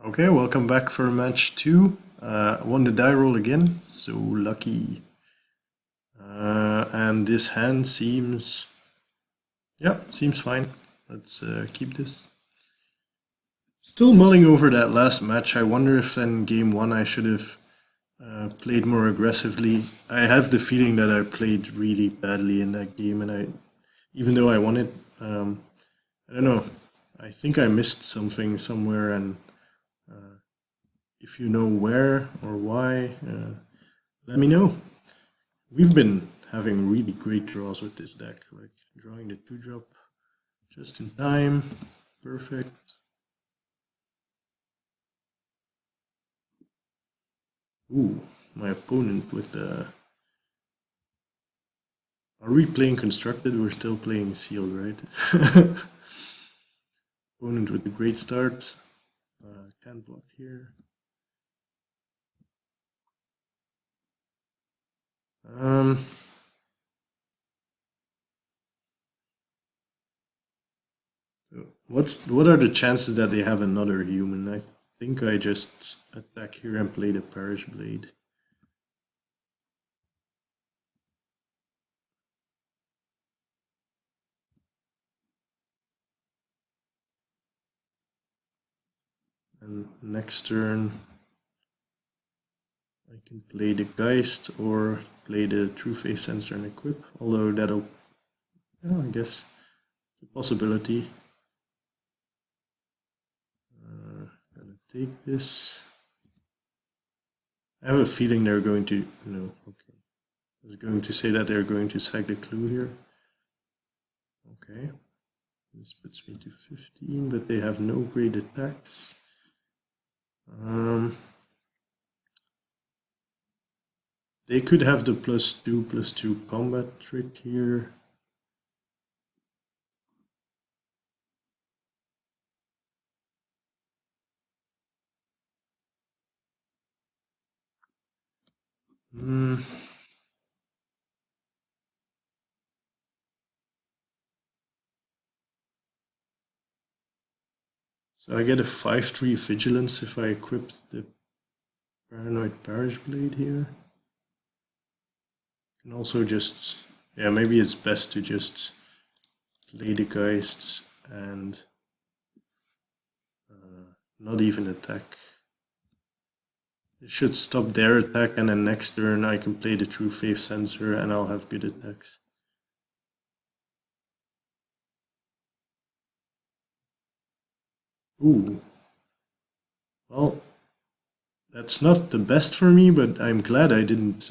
Okay, welcome back for match two. Won the die roll again, so lucky. And this hand seems fine. Let's keep this. Still mulling over that last match. I wonder if in game one I should have played more aggressively. I have the feeling that I played really badly in that game, and even though I won it, I don't know. I think I missed something somewhere, and if you know where or why, let me know. We've been having really great draws with this deck, like drawing the 2-drop just in time. Perfect. Ooh, my opponent with the... Are we playing constructed? We're still playing sealed, right? Opponent with a great start. Can't block here. What are the chances that they have another human? I think I just attack here and play the Parish Blade. And next turn I can play the Geist or play the True Face Sensor and equip, although that'll, I guess it's a possibility. Gonna take this. I have a feeling they're going to, no, okay. I was going to say that they're going to sack the clue here. Okay. This puts me to 15, but they have no great attacks. They could have the +2/+2 combat trick here. So I get a 5/3 vigilance if I equip the Paranoid Parish Blade here. And also just, yeah, maybe it's best to just play the Geists and not even attack. It should stop their attack, and then next turn I can play the True Faith Sensor and I'll have good attacks. Ooh. Well, that's not the best for me, but I'm glad I didn't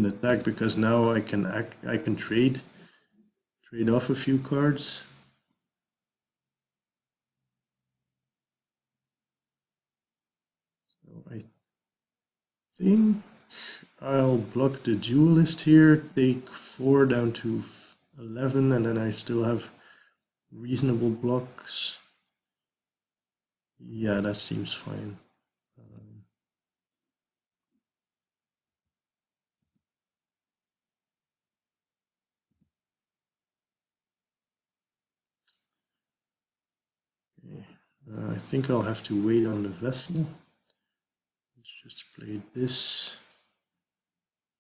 attack, because now I can trade off a few cards. So I think I'll block the Duelist here, take 4 down to 11, and then I still have reasonable blocks. Yeah, that seems fine. Okay. I think I'll have to wait on the Vessel. Let's just play this.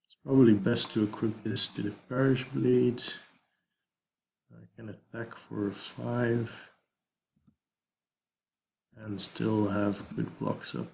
It's probably best to equip this to the Parish Blade. I can attack for 5 and still have good blocks up.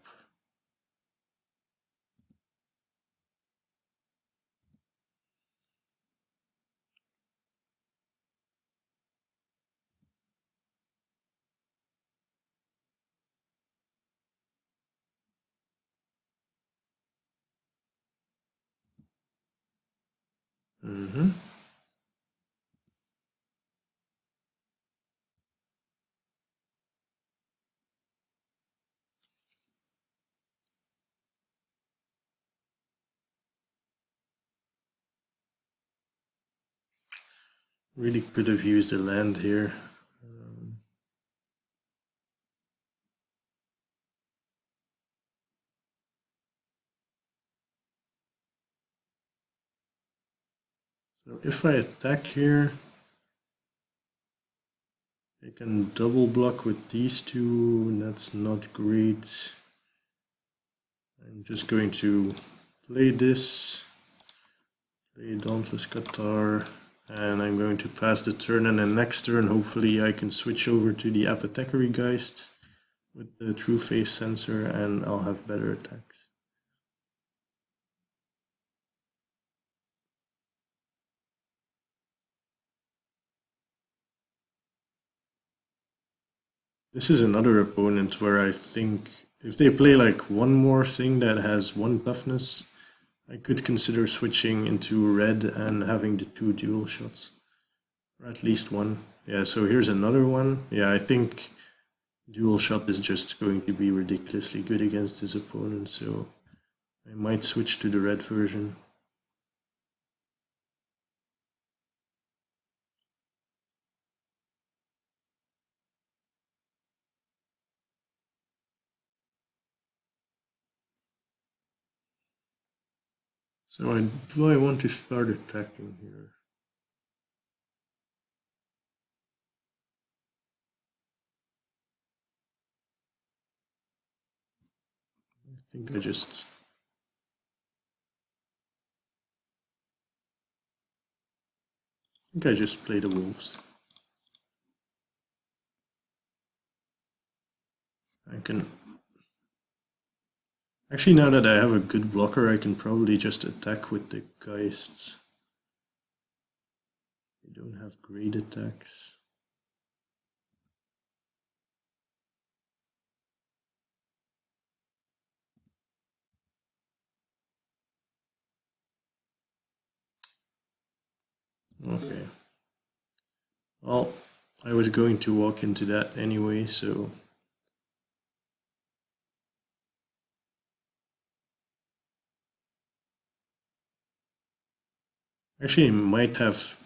Really could have used a land here. So if I attack here, I can double block with these two, and that's not great. I'm just going to play this, play Dauntless Qatar, and I'm going to pass the turn, and then next turn hopefully I can switch over to the Apothecary Geist with the True Face Sensor, and I'll have better attacks. This is another opponent where I think if they play like one more thing that has one toughness, I could consider switching into red and having the two dual shots. Or at least one. Yeah, so here's another one. Yeah, I think dual shot is just going to be ridiculously good against his opponent, so I might switch to the red version. So do I want to start attacking here? I think I just play the wolves. I can actually, now that I have a good blocker, I can probably just attack with the Geists. I don't have great attacks. Okay. Well, I was going to walk into that anyway, so actually I might have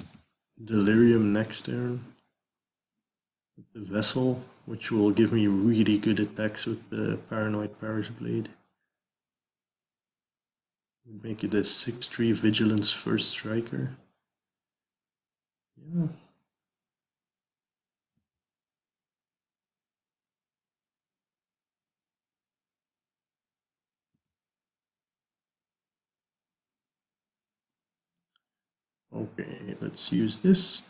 Delirium next turn with the Vessel, which will give me really good attacks with the Paranoid Parish Blade. Make it a 6-3 Vigilance first striker. Yeah. Okay, let's use this.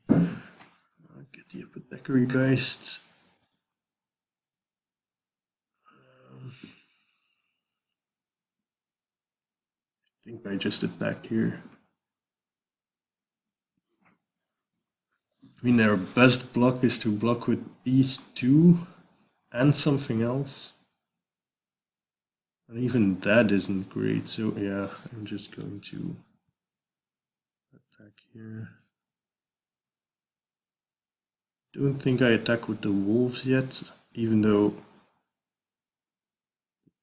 I'll get the Apothecary Geists. I think I just attack here. I mean, their best block is to block with these two and something else. And even that isn't great, so yeah, I'm just going to attack here. Don't think I attack with the wolves yet, even though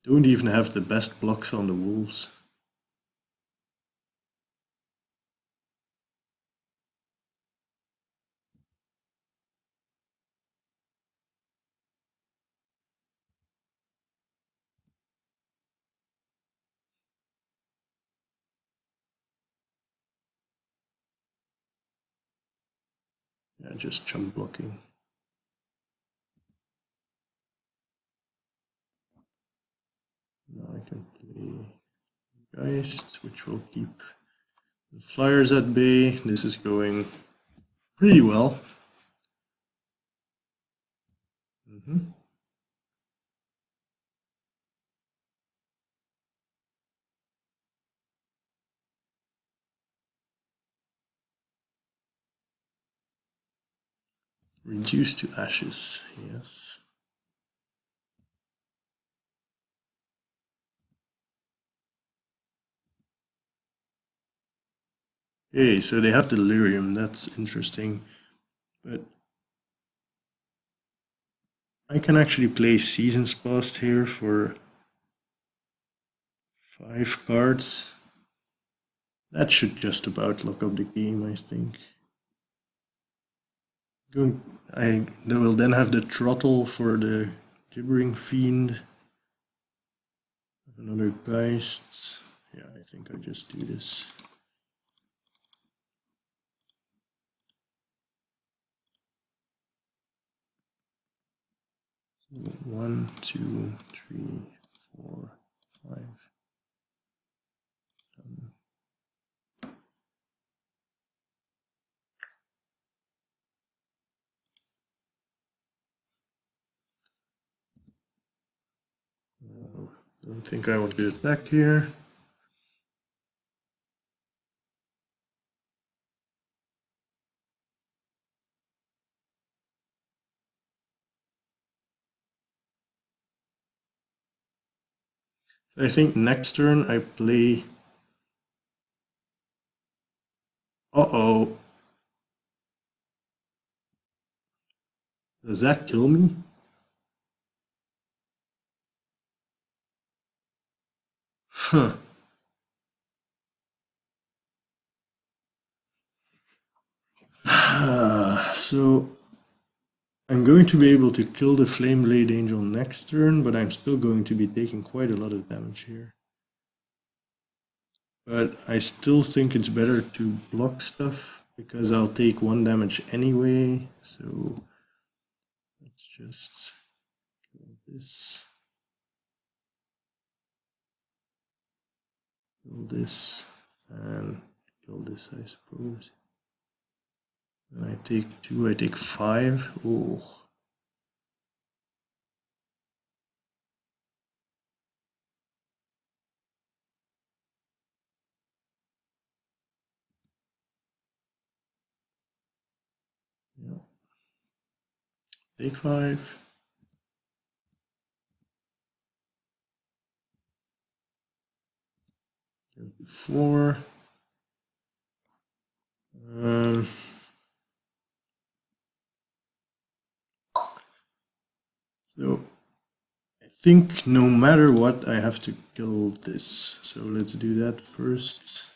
I don't even have the best blocks on the wolves. Yeah, just chump blocking. Now I can play Geist, which will keep the flyers at bay. This is going pretty well. Reduce to ashes, yes. Okay, so they have Delirium, that's interesting. But I can actually play Seasons Past here for 5 cards. That should just about lock up the game, I think. I will then have the Throttle for the Gibbering Fiend. Another Geist. Yeah, I think I just do this. 1, 2, 3, 4, 5. Don't think I would get attacked here. I think next turn I play. Uh-oh. Does that kill me? Huh. So I'm going to be able to kill the Flame Blade Angel next turn, but I'm still going to be taking quite a lot of damage here. But I still think it's better to block stuff, because I'll take 1 damage anyway, so let's just kill this. Kill this, and kill this, I suppose. And I take 2, I take 5. Oh. Yeah. Take 5. Go to 4. So I think no matter what, I have to kill this. So let's do that first.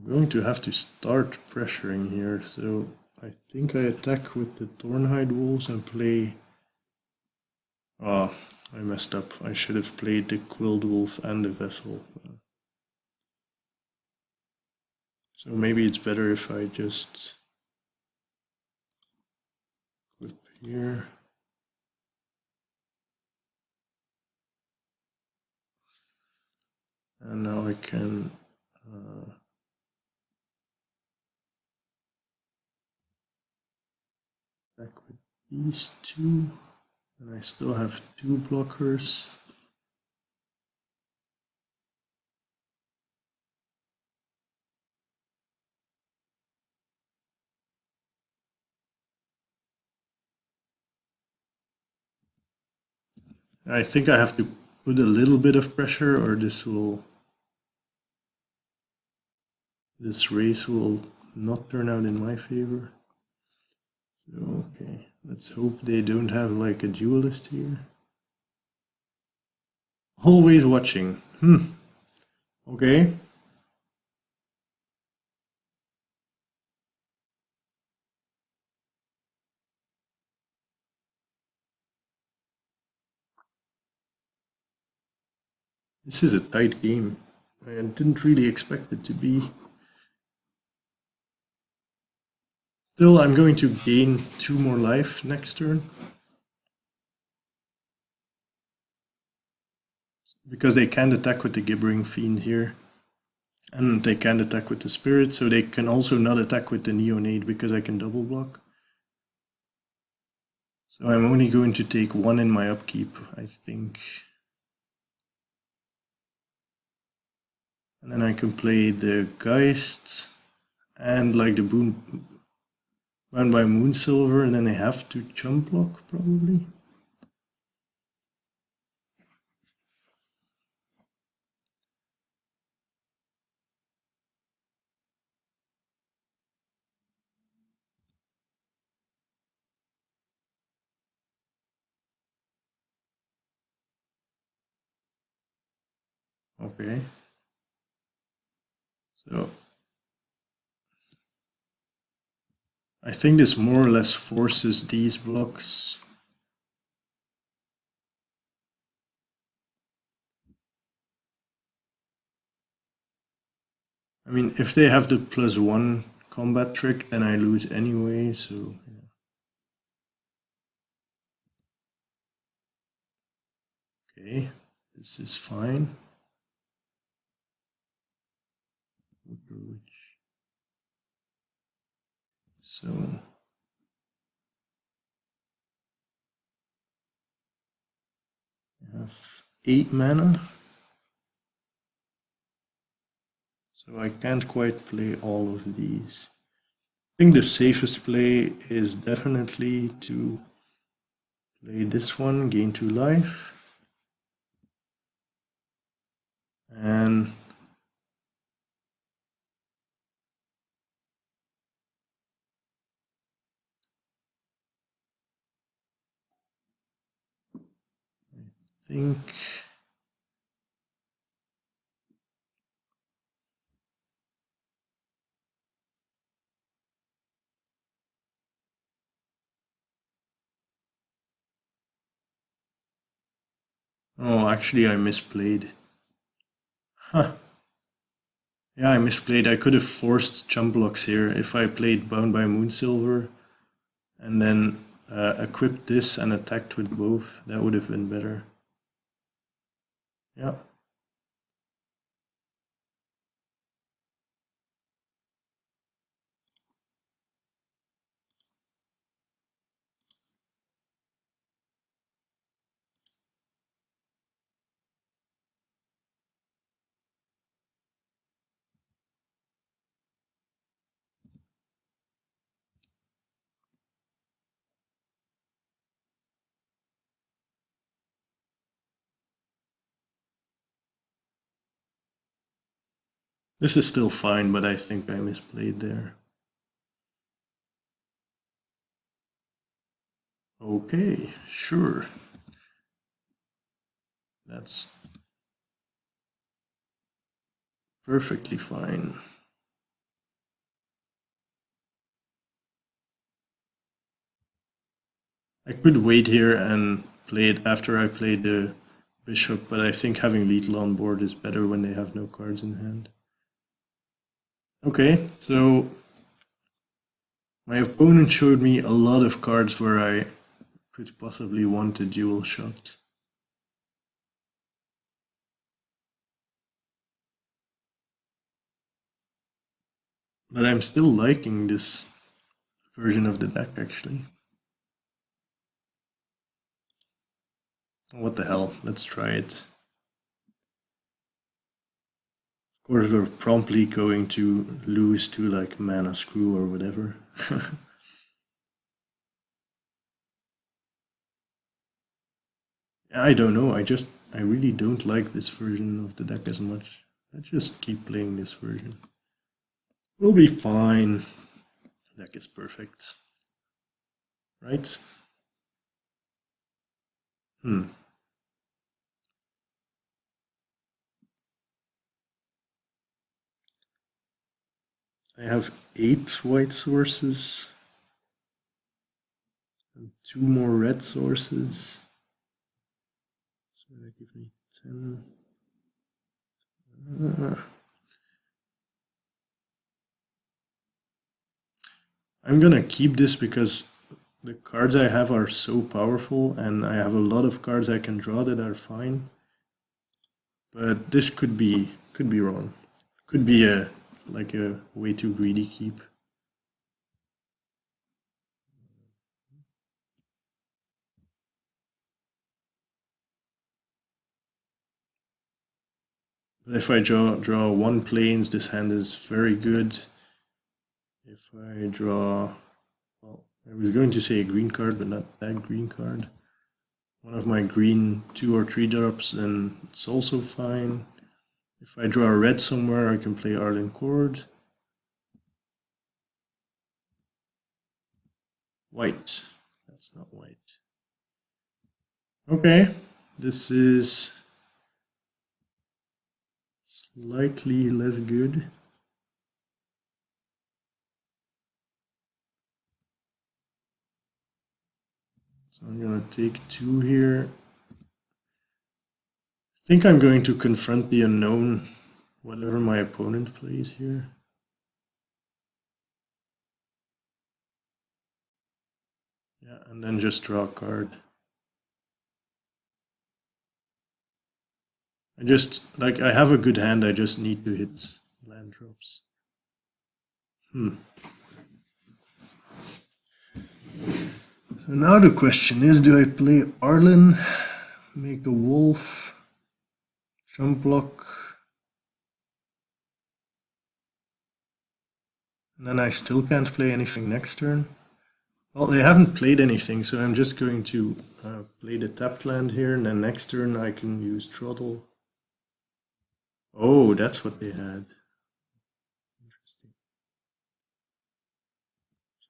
I'm going to have to start pressuring here, so I think I attack with the Thornhide Wolves and play... Ah, I messed up. I should have played the Quilled Wolf and the Vessel. So maybe it's better if I just whip here. And now I can attack with these 2. And I still have 2 blockers. I think I have to put a little bit of pressure, or this race will not turn out in my favor. So, okay, let's hope they don't have like a duelist here. Always watching. Okay. This is a tight game. I didn't really expect it to be. Still, I'm going to gain 2 more life next turn. Because they can't attack with the Gibbering Fiend here. And they can't attack with the Spirit, so they can also not attack with the Neonate because I can double block. So I'm only going to take 1 in my upkeep, I think. And then I can play the Geist and like the Bound by Moonsilver, and then they have to chump block probably. Okay. So I think this more or less forces these blocks. I mean, if they have the +1 combat trick, then I lose anyway, so yeah. Okay, this is fine. So I have 8 mana. So I can't quite play all of these. I think the safest play is definitely to play this one, gain 2 life. And I think oh, actually I misplayed. Huh. Yeah, I misplayed. I could have forced jump blocks here if I played Bound by Moonsilver and then equipped this and attacked with both. That would have been better. Yeah. This is still fine, but I think I misplayed there. Okay, sure. That's perfectly fine. I could wait here and play it after I play the bishop, but I think having lethal on board is better when they have no cards in hand. Okay, so my opponent showed me a lot of cards where I could possibly want a dual shot. But I'm still liking this version of the deck, actually. What the hell, let's try it. Of course, we're promptly going to lose to like Mana Screw or whatever. I don't know, I really don't like this version of the deck as much. Let's just keep playing this version. We'll be fine. The deck is perfect. Right? Hmm. I have 8 white sources and 2 more red sources. So that gives me 10. I'm gonna keep this because the cards I have are so powerful and I have a lot of cards I can draw that are fine. But this could be wrong. Could be a like a way too greedy keep. But if I draw 1 plains, this hand is very good. If I draw, well, I was going to say a green card, but not that green card. One of my green 2 or 3 drops, then it's also fine. If I draw a red somewhere, I can play Arlen Cord. White. That's not white. Okay, this is slightly less good. So I'm gonna take 2 here. I think I'm going to confront the unknown, whatever my opponent plays here. Yeah, and then just draw a card. I have a good hand, I just need to hit land drops. So now the question is, do I play Arlen, make a wolf, jump block, and then I still can't play anything next turn? Well, they haven't played anything, so I'm just going to play the tapped land here, and then next turn I can use Throttle. Oh, that's what they had. Interesting.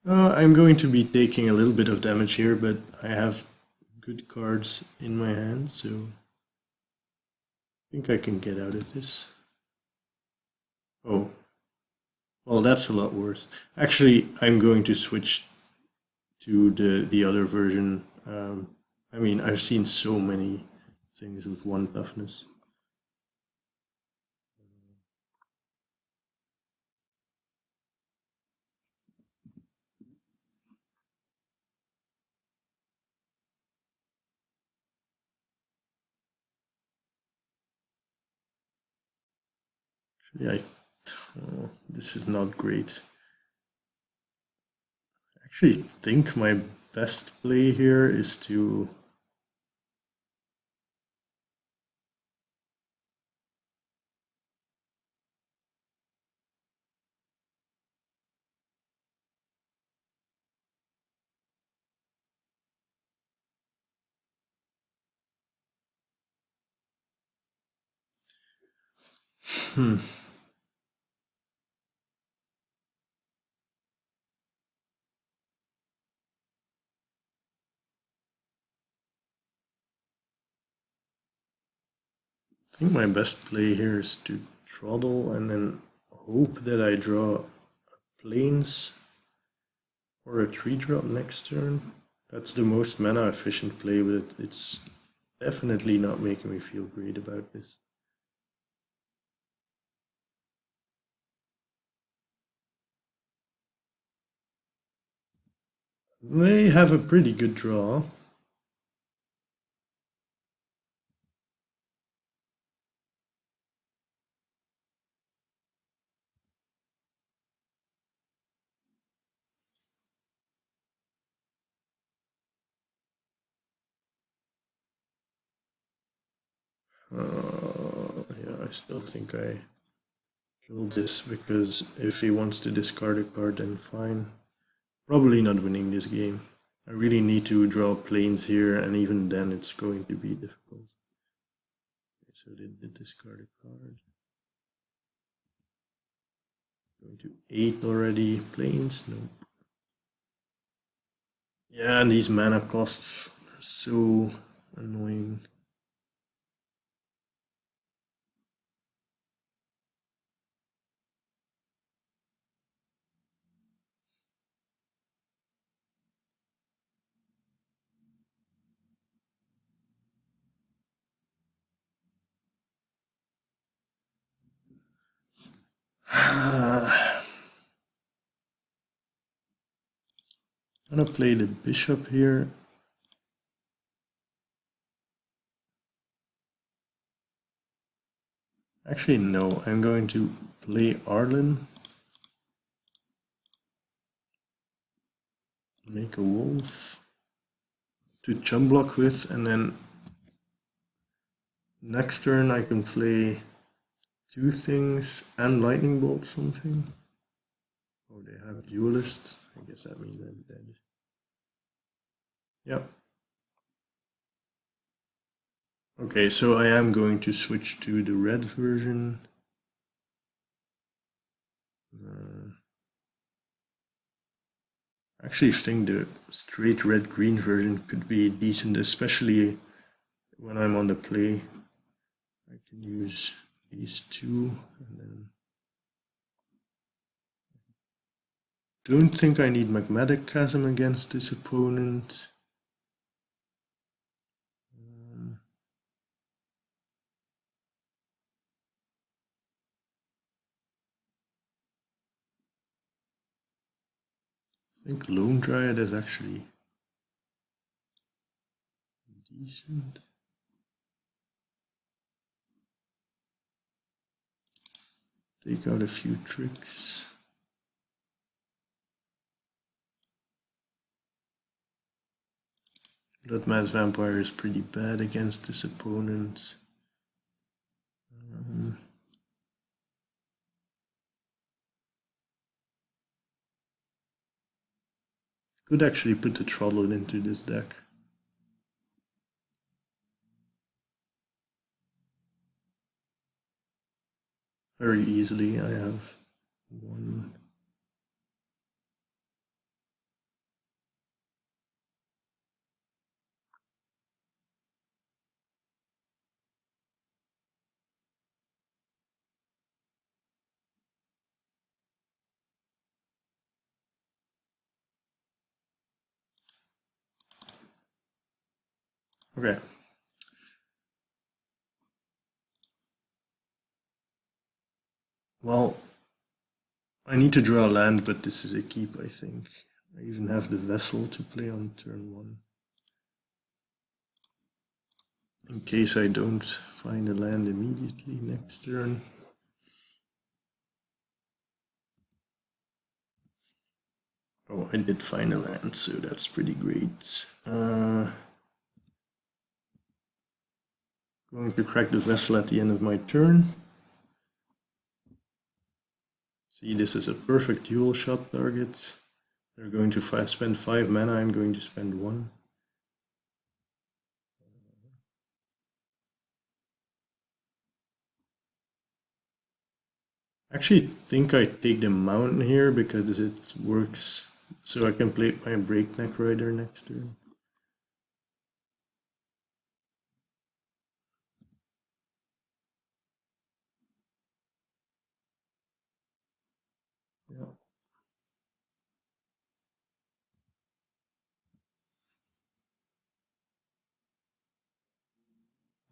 I'm going to be taking a little bit of damage here, but I have good cards in my hand, so I think I can get out of this. Oh, well, that's a lot worse. Actually, I'm going to switch to the other version. I mean, I've seen so many things with 1 toughness. Yeah, this is not great. I actually think my best play here is to I think my best play here is to Throttle and then hope that I draw Plains or a 3-drop next turn. That's the most mana efficient play, but it's definitely not making me feel great about this. They have a pretty good draw. Yeah, I still think I killed this because if he wants to discard a card, then fine. Probably not winning this game. I really need to draw planes here, and even then it's going to be difficult. Okay, so they did discard a card. Going to 8 already. Planes? Nope. Yeah, and these mana costs are so annoying. I'm gonna play the bishop here. Actually, no, I'm going to play Arlen. Make a wolf to chum block with, and then next turn I can play 2 things and lightning bolt something. Oh, they have duelists. I guess that means I'm dead. Yep. Okay, so I am going to switch to the red version. Actually think the straight red-green version could be decent, especially when I'm on the play. I can use ace 2, and then don't think I need magmatic chasm against this opponent. I think Lone Dryad is actually decent. Take out a few tricks. Bloodmass Vampire is pretty bad against this opponent. Could actually put the Throttle into this deck. Very easily. I have one. Okay. Well, I need to draw a land, but this is a keep, I think. I even have the Vessel to play on turn 1. In case I don't find a land immediately next turn. Oh, I did find a land, so that's pretty great. Going to crack the Vessel at the end of my turn. See, this is a perfect dual shot target. They're going to spend 5 mana, I'm going to spend 1. Actually think I take the Mountain here because it works, so I can play my Breakneck Rider next turn. Yeah.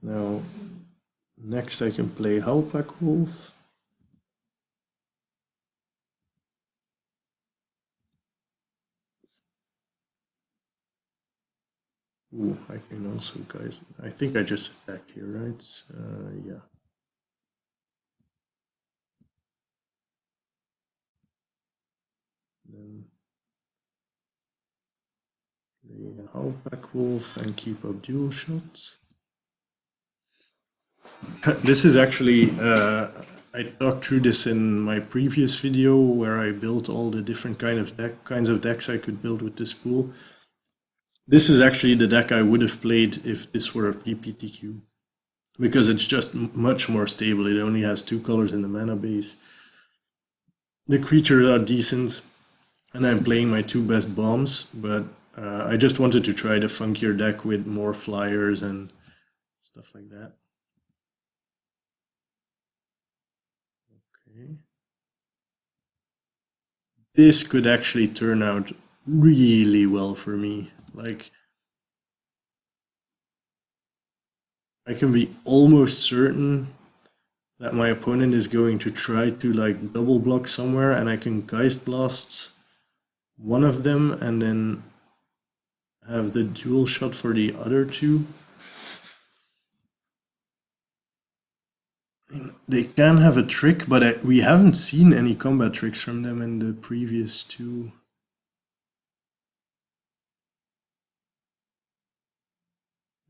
Now, next I can play Halpak Wolf. Ooh, I can also, guys. I think I just attack here, right? Yeah. Then play Halpak Wolf and keep up dual shots. This is actually, I talked through this in my previous video where I built all the different kinds of decks I could build with this pool. This is actually the deck I would have played if this were a PPTQ, because it's just much more stable. It only has 2 colors in the mana base. The creatures are decent, and I'm playing my 2 best bombs, but I just wanted to try the funkier deck with more flyers and stuff like that. Okay. This could actually turn out really well for me. Like, I can be almost certain that my opponent is going to try to like double block somewhere, and I can Geist Blast one of them and then have the dual shot for the other 2. They can have a trick, but we haven't seen any combat tricks from them in the previous 2.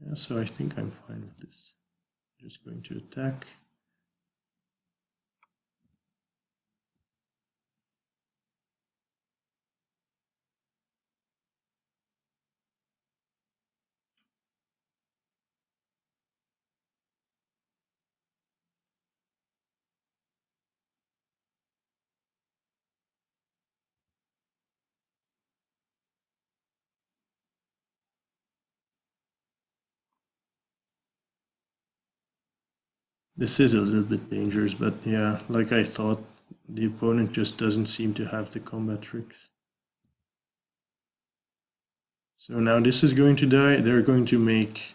Yeah, so I think I'm fine with this. Just going to attack. This is a little bit dangerous, but yeah, like I thought, the opponent just doesn't seem to have the combat tricks. So now this is going to die. They're going to make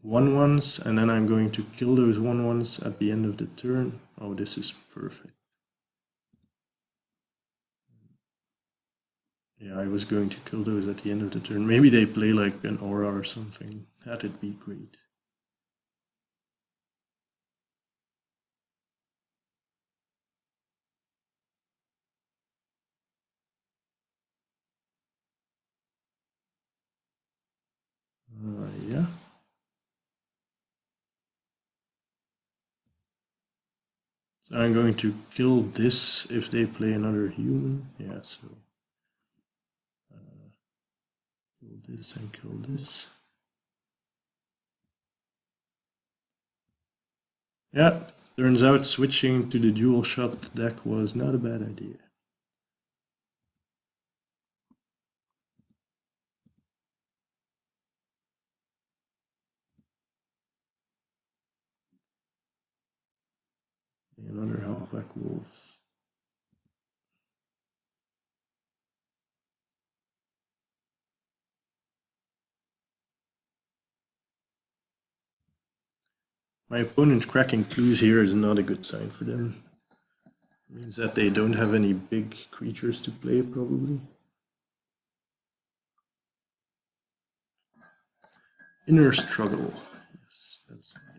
1/1s, and then I'm going to kill those 1/1s at the end of the turn. Oh, this is perfect. Yeah, I was going to kill those at the end of the turn. Maybe they play like an aura or something. That'd be great. Yeah. So I'm going to kill this if they play another human. Yeah, so kill this and kill this. Yeah, turns out switching to the dual shot deck was not a bad idea. Another halfback wolf. My opponent cracking clues here is not a good sign for them. It means that they don't have any big creatures to play, probably. Inner struggle. Yes, that's fine.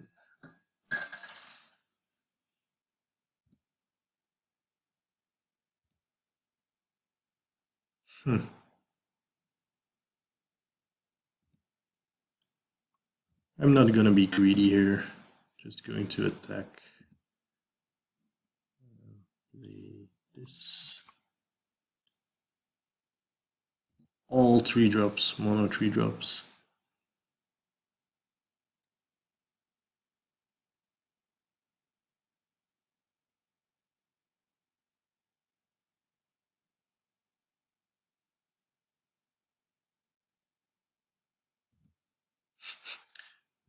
I'm not gonna be greedy here. Just going to attack. Play this. All 3-drops, mono 3-drops.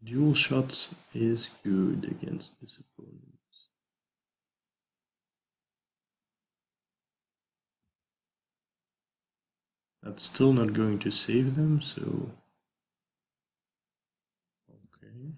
Dual shots is good against this opponent. That's still not going to save them, so... Okay.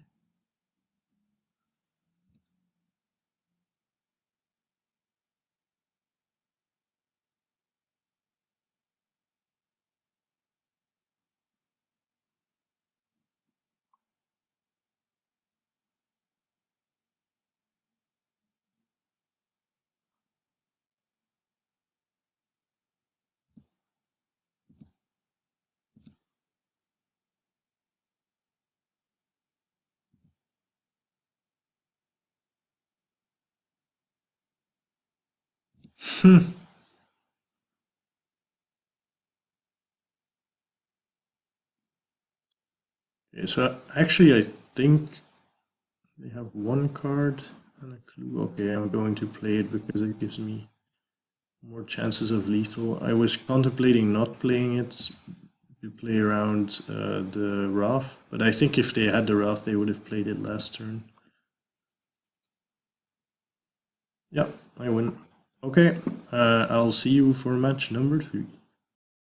Okay, so actually I think they have one card and a clue. Okay, I'm going to play it because it gives me more chances of lethal. I was contemplating not playing it to play around the Wrath, but I think if they had the Wrath, they would have played it last turn. Yep, I win. Okay, I'll see you for match number 3.